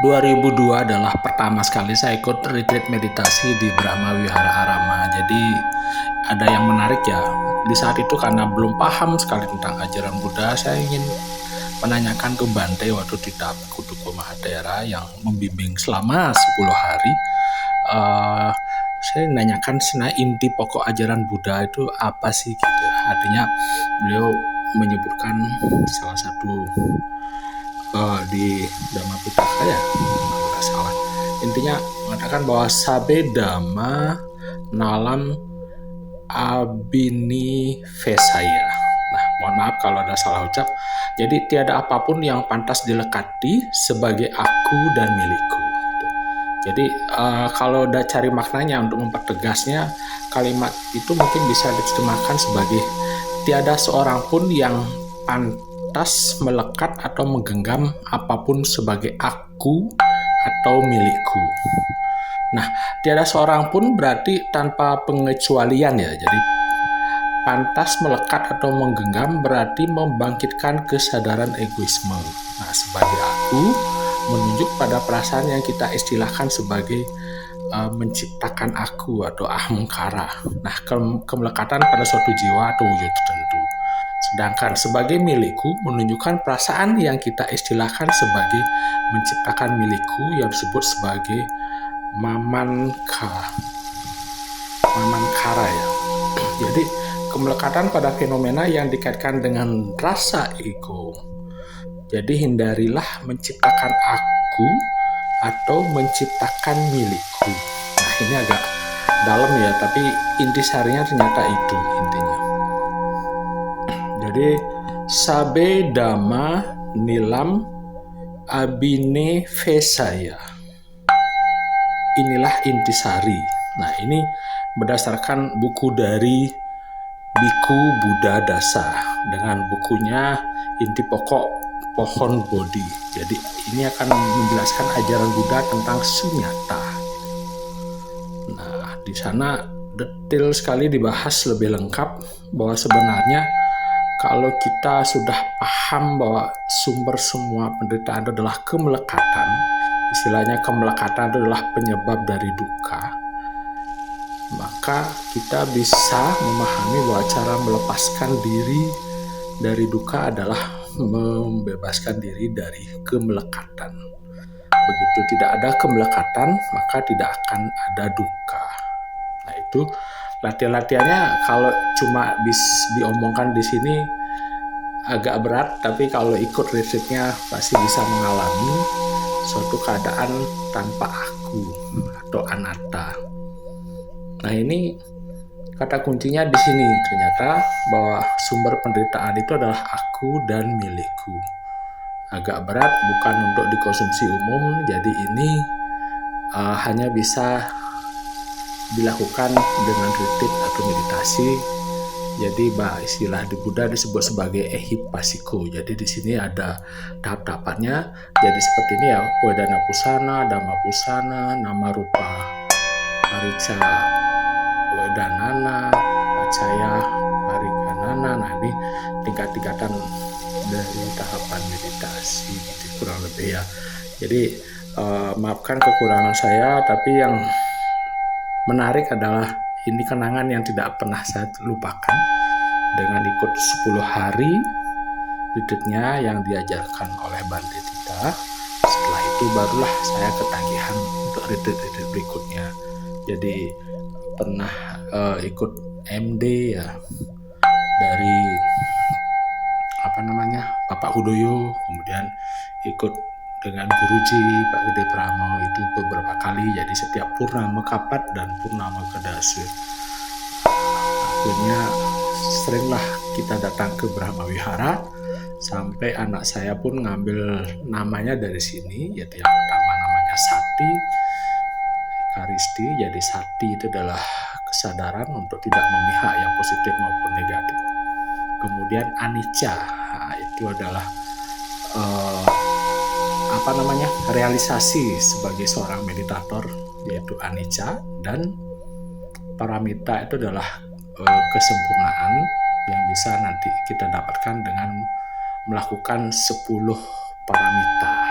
2002 adalah pertama sekali saya ikut retreat meditasi di Brahma Wihara Arama. Jadi ada yang menarik ya. Di saat itu karena belum paham sekali tentang ajaran Buddha, saya ingin menanyakan ke Bante waktu di Kutuku Mahadera yang membimbing selama 10 hari. Saya menanyakan sebenarnya inti pokok ajaran Buddha itu apa sih gitu. Artinya beliau menyebutkan salah satu di Dhammapitaka ya, kalau nggak salah. Intinya mengatakan bahwa sabe dhamma nalam abini vesaya. Nah, mohon maaf kalau ada salah ucap. Jadi tiada apapun yang pantas dilekati sebagai aku dan milikku. Jadi kalau udah cari maknanya untuk mempertegasnya, kalimat itu mungkin bisa diterjemahkan sebagai tiada seorang pun yang pantas melekat atau menggenggam apapun sebagai aku atau milikku. Nah, tiada seorang pun berarti tanpa pengecualian ya. Jadi pantas melekat atau menggenggam berarti membangkitkan kesadaran egoisme. Nah, sebagai aku menunjuk pada perasaan yang kita istilahkan sebagai menciptakan aku atau ahamkara. Nah, kemelekatan pada suatu jiwa atau wujud tertentu. Sedangkan sebagai milikku menunjukkan perasaan yang kita istilahkan sebagai menciptakan milikku yang disebut sebagai mamankara ya. Jadi kemelekatan pada fenomena yang dikaitkan dengan rasa ego. Jadi hindarilah menciptakan aku atau menciptakan milikku. Nah, ini agak dalam ya, tapi inti sarinya ternyata itu intinya. Jadi sabe dhamma nilam abine vesaya. Inilah intisari. Nah, ini berdasarkan buku dari Biku Buddha Dasa dengan bukunya Inti Pokok Pohon Bodhi. Jadi ini akan menjelaskan ajaran Buddha tentang sunyata. Nah, di sana detail sekali dibahas lebih lengkap bahwa sebenarnya kalau kita sudah paham bahwa sumber semua penderitaan adalah kemelekatan, istilahnya kemelekatan adalah penyebab dari duka, maka kita bisa memahami bahwa cara melepaskan diri dari duka adalah membebaskan diri dari kemelekatan. Begitu tidak ada kemelekatan, maka tidak akan ada duka. Nah, itu latihan-latihannya kalau cuma diomongkan di sini agak berat, tapi kalau ikut retreatnya pasti bisa mengalami suatu keadaan tanpa aku atau anatta. Nah, ini kata kuncinya di sini ternyata bahwa sumber penderitaan itu adalah aku dan milikku. Agak berat, bukan untuk dikonsumsi umum, jadi ini hanya bisa dilakukan dengan retreat atau meditasi. Jadi istilah di Buddha disebut sebagai ehipassiko. Jadi di sini ada tahap-tahapannya. Jadi seperti ini ya, wedana pusana, dhamma pusana, nama rupa parica wedanana, pacaya pariganana. Nah, ini tingkat-tingkatan dari tahapan meditasi gitu, kurang lebih ya. Jadi maafkan kekurangan saya, tapi yang menarik adalah ini kenangan yang tidak pernah saya lupakan dengan ikut 10 hari retreatnya yang diajarkan oleh Bante Tita. Setelah itu barulah saya ketagihan untuk retreat berikutnya. Jadi pernah ikut MD ya dari Bapak Hudoyo, kemudian ikut dengan Guruji Pak Gede Pramo itu beberapa kali. Jadi setiap purnama kapat dan purnama kedase akhirnya seringlah kita datang ke Brahma Wihara, sampai anak saya pun ngambil namanya dari sini, yaitu yang pertama namanya Sati Karisti. Jadi Sati itu adalah kesadaran untuk tidak memihak yang positif maupun negatif. Kemudian Anicca, itu adalah realisasi sebagai seorang meditator, yaitu Anicca. Dan Paramita itu adalah kesempurnaan yang bisa nanti kita dapatkan dengan melakukan 10 paramita.